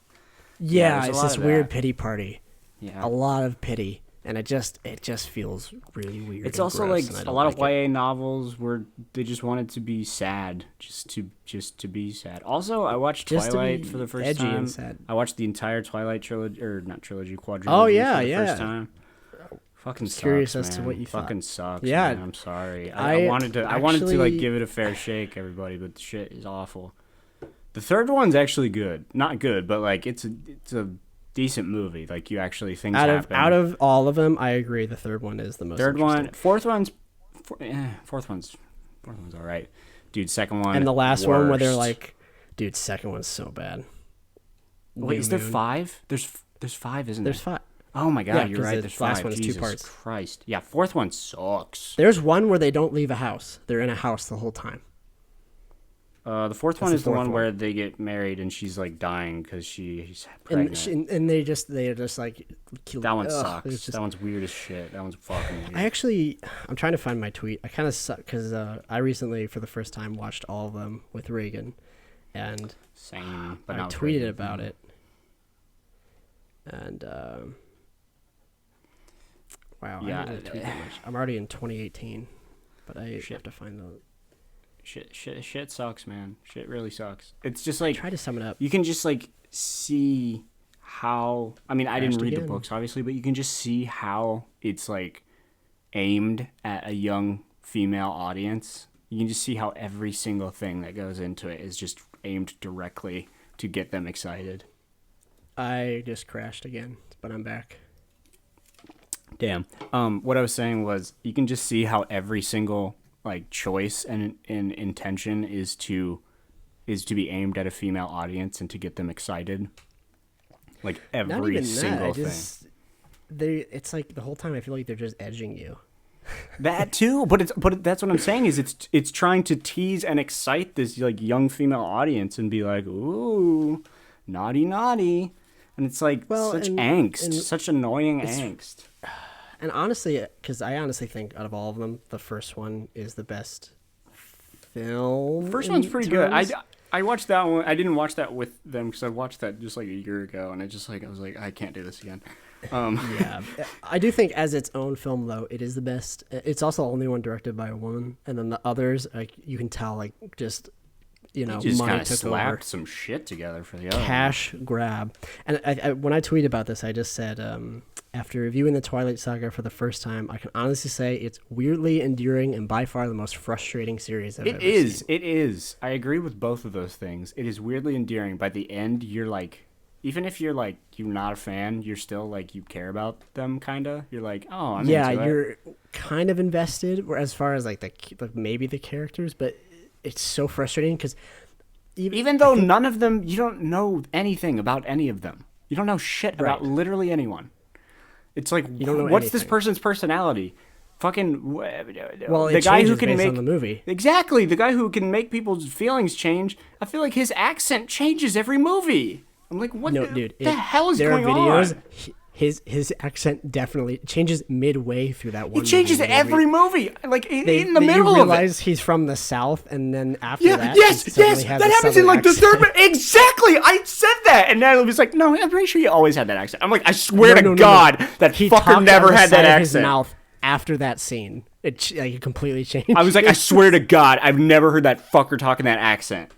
Yeah, it's this weird pity party. Yeah, a lot of pity. And it just feels really weird. It's also like a lot of YA novels where they just wanted to be sad, just to be sad. Also, I watched Twilight for the first time. And sad. I watched the entire Twilight trilogy, or not trilogy, quadrilogy. Oh yeah, for the first time. Fucking sucks, curious man. as to what you thought. Fucking sucks. Yeah, man. I'm sorry. I wanted to like give it a fair shake, everybody, but the shit is awful. The third one's actually good, not good, but like it's a decent movie. Like you actually things happen. Out of all of them, I agree. The third one is the most. Fourth one's all right, dude. Second one and the last one where they're like, dude, second one's so bad. Wait, is there 5? There's 5, isn't there? There's 5. Oh my god, you're right. There's 5. Last one is Jesus 2 parts. Christ. Yeah, fourth one sucks. There's one where they don't leave a house. They're in a house the whole time. The fourth one is the one where they get married and she's like dying because she's pregnant. And they're just like that one sucks. That one's weird as shit. That one's fucking weird. I'm trying to find my tweet. I kind of suck because I recently for the first time watched all of them with Reagan, and same. But I tweeted about it, and wow, yeah, I didn't tweet that much. I'm already in 2018, but I have to find the. Shit sucks, man. Shit really sucks. It's just like try to sum it up. You can just like see how. I mean, I didn't read the books obviously, but you can just see how it's like aimed at a young female audience. You can just see how every single thing that goes into it is just aimed directly to get them excited. I just crashed again, but I'm back. Damn. What I was saying was you can just see how every single like choice and intention is to be aimed at a female audience and to get them excited. Like every single thing. It's like the whole time I feel like they're just edging you. That too, but that's what I'm saying is it's trying to tease and excite this like young female audience and be like, ooh, naughty, And it's like such angst, such annoying angst. And honestly, because I honestly think out of all of them, the first one is the best film. First one's pretty good. I watched that one. I didn't watch that with them because I watched that just like a year ago, and I was like, I can't do this again. Yeah, I do think as its own film though, it is the best. It's also the only one directed by a woman, and then the others, like you can tell, like just just money kind of took slapped over. some shit together for the other Cash grab. And I when I tweeted about this, I just said, after reviewing the Twilight Saga for the first time, I can honestly say it's weirdly endearing and by far the most frustrating series I've ever seen. It is. I agree with both of those things. It is weirdly endearing. By the end, you're like, even if you're like, you're not a fan, you're still like, you care about them, kind of. You're like, oh, I'm into it. You're kind of invested as far as like maybe the characters, but it's so frustrating because even though none of them, you don't know anything about any of them. You don't know shit about literally anyone. It's like, you don't know what's anything. this person's personality? Fucking, well, the guy who can make on the movie. Exactly, the guy who can make people's feelings change. I feel like his accent changes every movie. I'm like, what the hell is going on? His accent definitely changes midway through that one. He changes every movie. Like in the middle you of it. realize he's from the South, and then after that, yes, that happens in like the third. Exactly, I said that, and Natalie was like, "No, I'm pretty sure you always had that accent." I'm like, I swear to God, that he fucker never had that accent. His mouth after that scene, it completely changed. I was like, I swear to God, I've never heard that fucker talking that accent.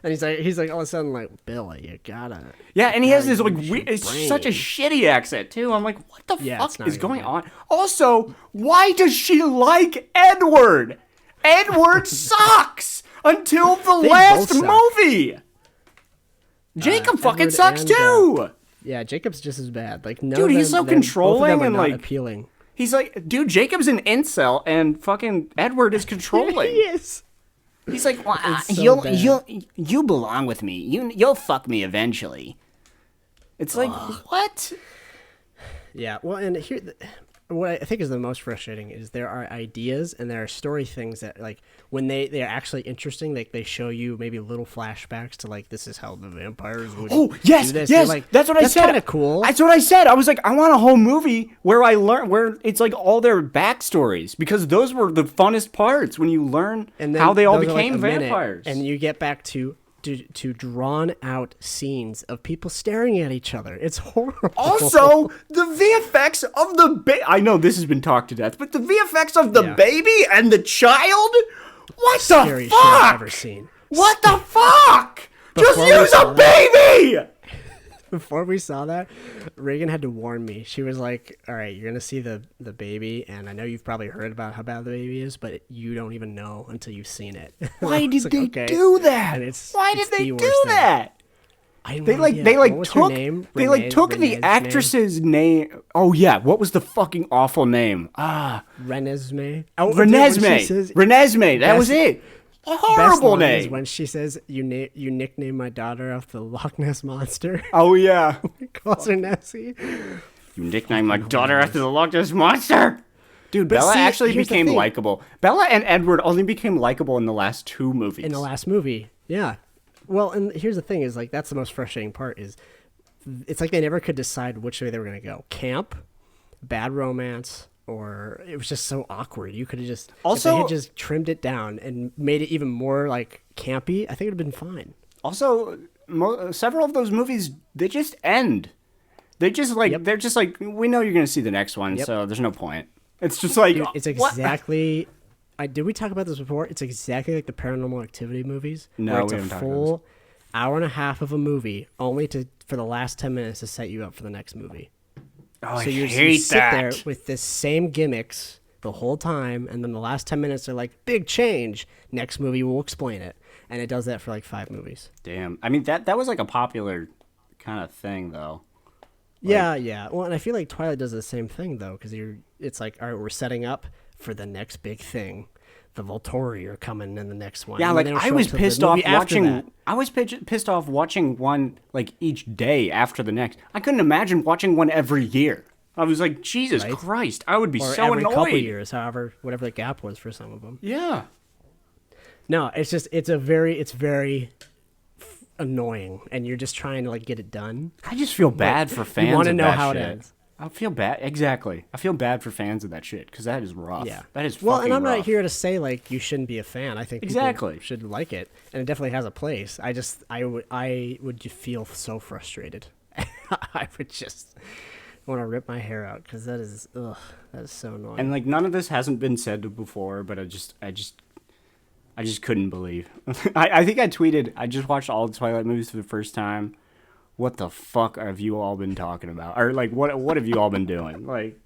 And he's like all of a sudden like, Billy, you gotta. Yeah, and he has this like it's such a shitty accent too. I'm like, what the fuck is going on? Also, why does she like Edward? Edward sucks until the last movie. Jacob fucking sucks too. Yeah, Jacob's just as bad. Like, no, dude, he's so controlling and like appealing. He's like, dude, Jacob's an incel, and fucking Edward is controlling. He is. He's like, well, so you belong with me. You'll fuck me eventually. It's like, what? Yeah, well, and here, what I think is the most frustrating is there are ideas and there are story things that, like, when they're actually interesting, like, they show you maybe little flashbacks to, like, this is how the vampires would do this. Yes, like, that's what I said. That's kind of cool. That's what I said. I was like, I want a whole movie where where it's, like, all their backstories, because those were the funnest parts, when you learn how they all became vampires. And you get back to drawn out scenes of people staring at each other. It's horrible. Also, the VFX of the I know this has been talked to death, but the VFX of the baby and the child? What the fuck? Shit I've ever seen. What the fuck? Just use a baby! Before we saw that, Reagan had to warn me. She was like, all right, you're going to see the baby, and I know you've probably heard about how bad the baby is, but you don't even know until you've seen it. Why did they do that? Why did they do that? They took the actress's name. Oh yeah, what was the fucking awful name? Renesmee. Renesmee. That was it. A horrible name. Is when she says you nickname my daughter after the Loch Ness monster. Oh yeah. Calls her Nessie. You nickname my daughter after the Loch Ness monster. Dude, Bella actually became likable. Bella and Edward only became likable in the last two movies. In the last movie, yeah. Well, and here's the thing: is like that's the most frustrating part. Is it's like they never could decide which way they were gonna go: camp, bad romance, or it was just so awkward. You could have just if they had just trimmed it down and made it even more like campy. I think it'd have been fine. Also, several of those movies they just end. They just like they're just like, we know you're gonna see the next one, so there's no point. It's just like, dude, it's exactly. Did we talk about this before? It's exactly like the Paranormal Activity movies. No, it's a full hour and a half of a movie, only for the last 10 minutes to set you up for the next movie. Oh, so you sit there with the same gimmicks the whole time, and then the last 10 minutes are like, big change. Next movie will explain it, and it does that for like 5 movies. Damn, I mean that was like a popular kind of thing though. Yeah. Well, and I feel like Twilight does the same thing though, because it's like, all right, we're setting up for the next big thing. The Volturi are coming in the next one. Yeah, like I was pissed off watching. I was pissed off watching one like each day after the next. I couldn't imagine watching one every year. I was like, Jesus Christ, I would be so annoyed. Every couple years, however, whatever the gap was for some of them. Yeah. No, it's just it's very annoying, and you're just trying to like get it done. I just feel bad for fans. You want to of know that how shit. it ends. I feel bad. Exactly. I feel bad for fans of that shit because that is rough. Yeah, that is well, fucking and I'm rough. not here to say like you shouldn't be a fan. I think exactly people should like it, and it definitely has a place. I would just feel so frustrated. I would just want to rip my hair out because that is so annoying. And like none of this hasn't been said before, but I just couldn't believe. I think I tweeted. I just watched all the Twilight movies for the first time. What the fuck have you all been talking about? Or like, what have you all been doing? Like,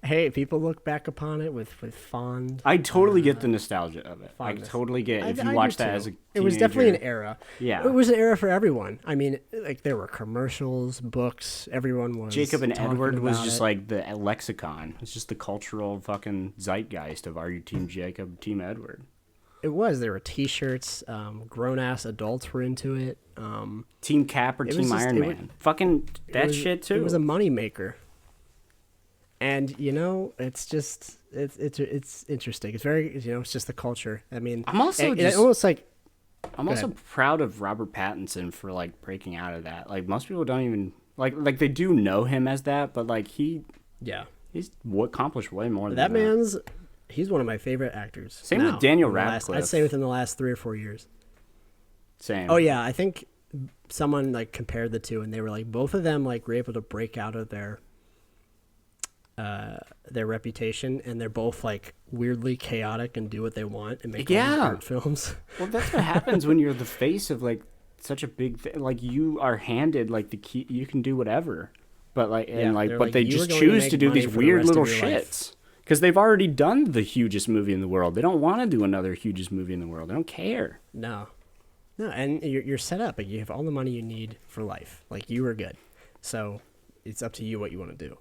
hey, people look back upon it with fond. I totally get the nostalgia of it. Fondness. I totally get if you I watch do that too. as a teenager. It was definitely an era. Yeah, it was an era for everyone. I mean, like there were commercials, books. Everyone was. Jacob and talking Edward was about just it. like the lexicon. It's just the cultural fucking zeitgeist of are you Team Jacob, Team Edward? It was. There were T-shirts. Grown-ass adults were into it. Team Cap or Team Iron Man? Fucking that shit too. It was a moneymaker. And you know, it's just it's interesting. It's very it's just the culture. I mean, I'm also it almost like. I'm also proud of Robert Pattinson for like breaking out of that. Like most people don't even like they do know him as that, but like he's accomplished way more than that. He's one of my favorite actors. Same with Daniel Radcliffe. I'd say within the last 3 or 4 years. Same. Oh yeah, I think someone like compared the two, and they were like both of them like were able to break out of their reputation, and they're both like weirdly chaotic and do what they want and make art films. Well, that's what happens when you're the face of like such a big thing. Like you are handed like the key, you can do whatever, but like but they just choose to do these weird little shits. Because they've already done the hugest movie in the world. They don't want to do another hugest movie in the world. They don't care. No, and you're set up. Like you have all the money you need for life. Like you are good. So it's up to you what you want to do.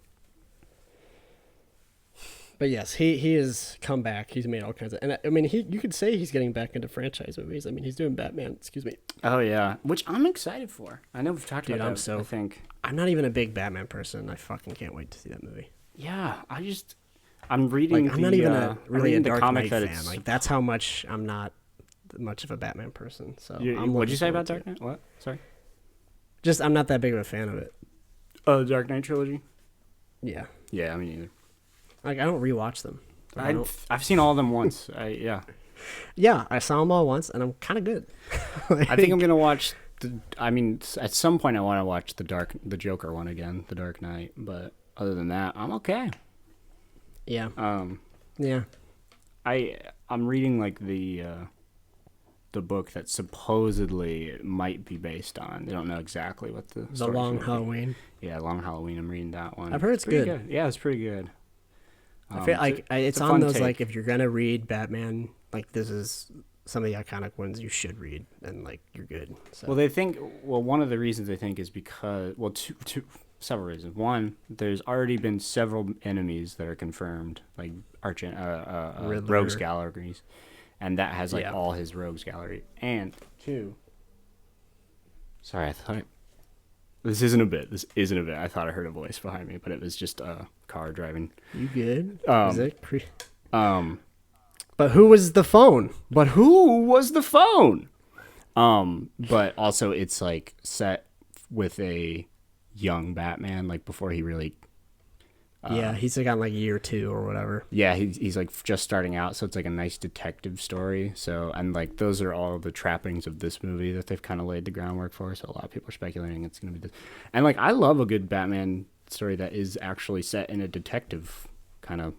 But yes, he has come back. He's made all kinds of, and I mean, you could say he's getting back into franchise movies. I mean, he's doing Batman. Excuse me. Oh yeah, which I'm excited for. I know we've talked about that. I think I'm not even a big Batman person. I fucking can't wait to see that movie. Yeah, I'm reading. Like, I'm not even a Dark Knight fan. Like that's how much I'm not much of a Batman person. So what'd you say about Dark Knight? What? Sorry. Just I'm not that big of a fan of it. Oh, the Dark Knight trilogy. Yeah. Yeah, I mean either. Like I don't rewatch them. I've seen all of them once. Yeah, I saw them all once, and I'm kind of good. I think I'm gonna watch. At some point I want to watch the Joker one again, the Dark Knight. But other than that, I'm okay. Yeah. Yeah. I'm reading like the book that supposedly it might be based on. They don't know exactly what the Long Halloween. Yeah, Long Halloween. I'm reading that one. I've heard it's good. Yeah, it's pretty good. I feel like it's on those take. Like if you're gonna read Batman, like this is some of the iconic ones you should read, and like you're good. So. Well, one of the reasons they think is because two several reasons. One, there's already been several enemies that are confirmed, like Rogues Galleries, and that has like all his Rogues Gallery. And two, sorry, I thought this isn't a bit. This isn't a bit. I thought I heard a voice behind me, but it was just a car driving. You good? Is it But who was the phone? But also it's like set with a young Batman, like before he really he's like on like year 2 or whatever. Yeah, he's like just starting out, so it's like a nice detective story. So, and like those are all the trappings of this movie that they've kind of laid the groundwork for. So a lot of people are speculating it's gonna be this. And like I love a good Batman story that is actually set in a detective kind of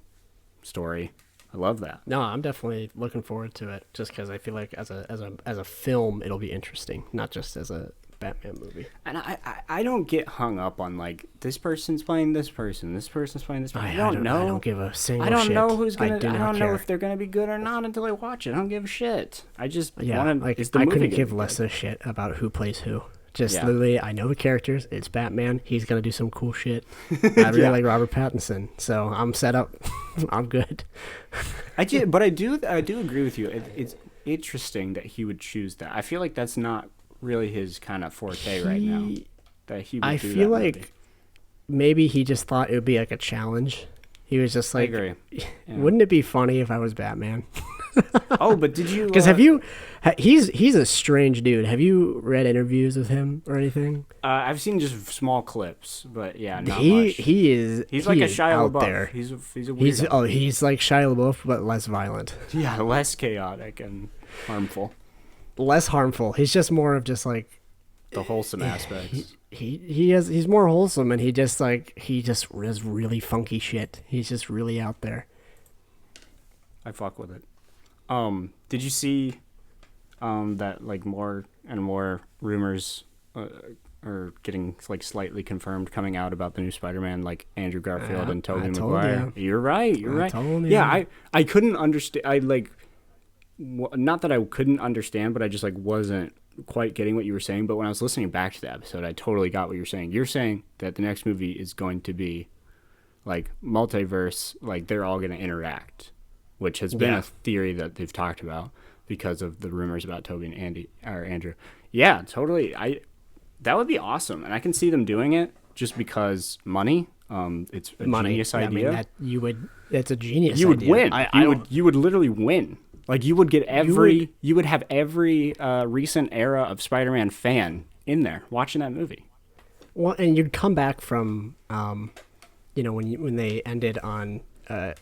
story. I love that. No, I'm definitely looking forward to it, just because I feel like as a film it'll be interesting, not just as a Batman movie. And I don't get hung up on like this person's playing this person, this person's playing this person. I don't know. I don't give a single shit. I don't shit. know who's gonna. I don't care. know if they're gonna be good or not until I watch it. I don't give a shit. I just want to. Like I couldn't give less a shit about who plays who. Just literally, I know the characters. It's Batman. He's gonna do some cool shit. I really like Robert Pattinson, so I'm set up. I'm good. But I do agree with you. It's interesting that he would choose that. I feel like that's not really his kind of forte right now. That he would I do feel that like movie. Maybe he just thought it would be like a challenge. He was just like, I agree. Wouldn't it be funny if I was Batman? Oh, but did you? Because he's a strange dude. Have you read interviews with him or anything? I've seen just small clips, but yeah, not much. He's like a is Shia out LaBeouf. there. He's a weirdo. He's like Shia LaBeouf, but less violent. Yeah, less chaotic and harmful. Less harmful. He's just more of just like the wholesome aspects. He's more wholesome, and he just does really funky shit. He's just really out there. I fuck with it. Did you see that like more and more rumors are getting like slightly confirmed coming out about the new Spider-Man, like Andrew Garfield and Tobey Maguire? You're right. Yeah, I couldn't understand. Not that I couldn't understand, but I just like wasn't quite getting what you were saying. But when I was listening back to the episode, I totally got what you're saying. You're saying that the next movie is going to be like multiverse, like they're all going to interact, which has been a theory that they've talked about because of the rumors about Toby and Andrew. Yeah, totally. That would be awesome, and I can see them doing it just because money. It's a genius idea. I mean, it's a genius. You would idea. win. You would literally win. Like you would get you would have every recent era of Spider-Man fan in there watching that movie. Well, and you'd come back from, when they ended on,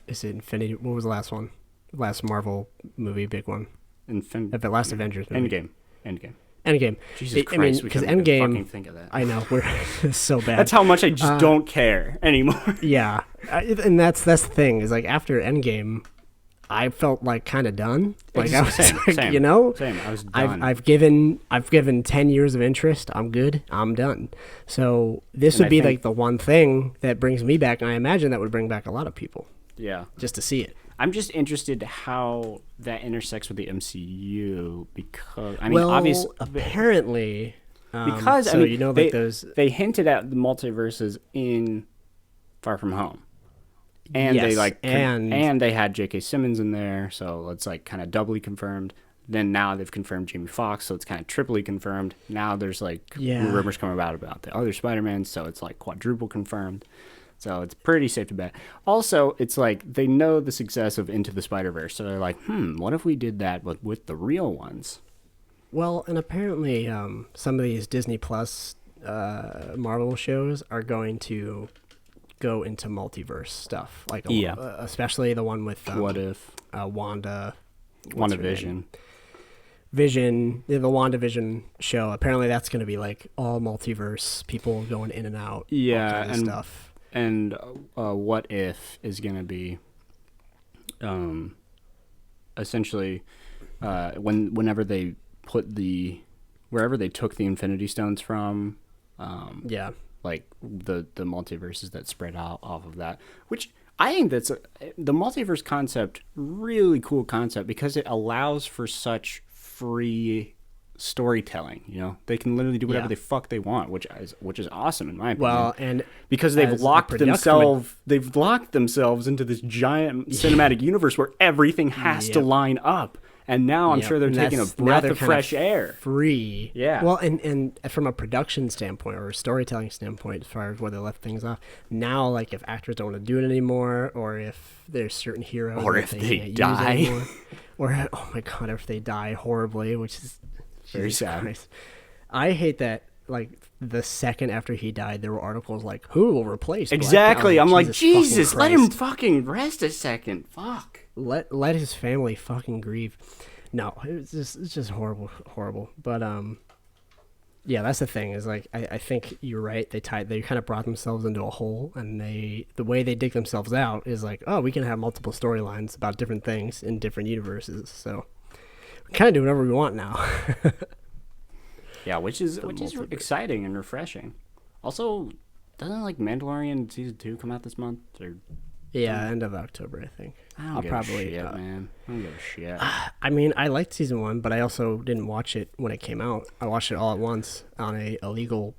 is it Infinity? What was the last one? Last Marvel movie, big one. The last Avengers movie. Endgame. Jesus Christ, because Endgame. Fucking think of that. I know, we're so bad. That's how much I just don't care anymore. Yeah, and that's the thing is like after Endgame, I felt like kind of done. Like I was same. Same. I was done. I've given 10 years of interest. I'm good. I'm done. So this would be like the one thing that brings me back, and I imagine that would bring back a lot of people. Yeah, just to see it. I'm just interested how that intersects with the MCU because obviously apparently because they hinted at the multiverses in Far From Home. And yes, and they had J.K. Simmons in there, so it's like kind of doubly confirmed. Then now they've confirmed Jamie Foxx, so it's kind of triply confirmed. Now there's like rumors coming about the other Spider-Man, so it's like quadruple confirmed. So it's pretty safe to bet. Also, it's like they know the success of Into the Spider-Verse, so they're like, what if we did that with the real ones? Well, and apparently some of these Disney Plus Marvel shows are going to go into multiverse stuff, like especially the one with What If WandaVision. The WandaVision show. Apparently, that's going to be like all multiverse people going in and out. Yeah, all kinds of stuff. And What If is going to be essentially whenever they put wherever they took the Infinity Stones from. Like the multiverses that spread out off of that, which I think that's the multiverse concept, really cool concept because it allows for such free storytelling. You know, they can literally do whatever the fuck they want, which is awesome in my opinion. Well, and because they've locked themselves into this giant cinematic universe where everything has to line up. And now I'm sure they're taking a breath of fresh air. Free. Yeah. Well, and from a production standpoint or a storytelling standpoint, as far as where they left things off, now, like, if actors don't want to do it anymore, or if there's certain heroes... Or if they die. Or, oh my God, if they die horribly, which is... Very sad. Christ. I hate that, like, the second after he died, there were articles like, who will replace Exactly. I'm like, Jesus, let him fucking rest a second. Fuck. Let his family fucking grieve. No, it's just horrible. But yeah, that's the thing is like I think you're right. They kind of brought themselves into a hole, and the way they dig themselves out is like, oh, we can have multiple storylines about different things in different universes. So we kind of do whatever we want now. Yeah, which is exciting and refreshing. Also, doesn't like Mandalorian season 2 come out this month? Yeah, end of October, I think. I'll give a shit, man. I don't give a shit. I mean, I liked season 1, but I also didn't watch it when it came out. I watched it all at once on a illegal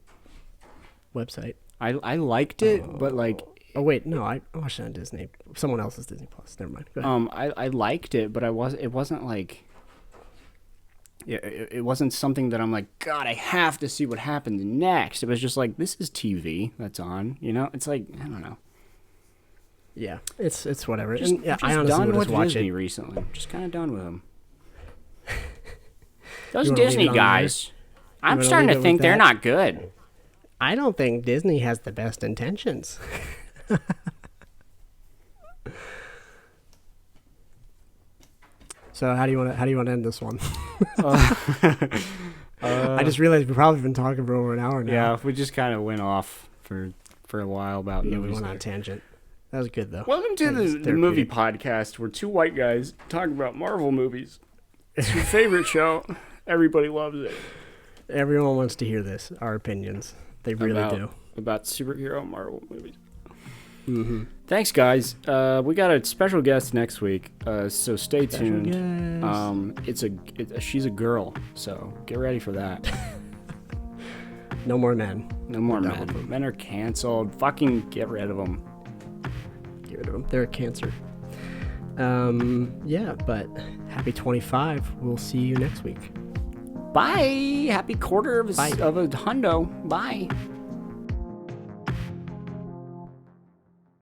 website. I liked it, but like... Oh, wait, no, I watched it on Disney. Someone else's Disney Plus. Never mind. Go ahead. I liked it, but it wasn't like... Yeah, it wasn't something that I'm like, God, I have to see what happens next. It was just like, this is TV that's on, you know? It's like, I don't know. Yeah, it's whatever. Just, And, yeah, just I honestly done would with just watch Disney it. recently. Just kind of done with them. Those You wanna leave Disney it on guys. I'm wanna starting leave to it think with they're that? not good. I don't think Disney has the best intentions. So how do you want to end this one? I just realized we've probably been talking for over an hour now. Yeah, we just kind of went off for a while about Yeah, we movies. went on a there. tangent. That was good though. Welcome to That was the movie therapeutic. podcast where two white guys talk about Marvel movies. It's your favorite show. Everybody loves it. Everyone wants to hear this. Our opinions. They really do. About superhero Marvel movies. Mm-hmm. Thanks, guys. We got a special guest next week, so stay tuned. She's a girl, so get ready for that. No more men. No more Done with men. them. Men are canceled. Fucking get rid of them. Get rid of them. They're a cancer. Yeah, but happy 25. We'll see you next week. Bye. Happy quarter of a Bye. hundo. Bye.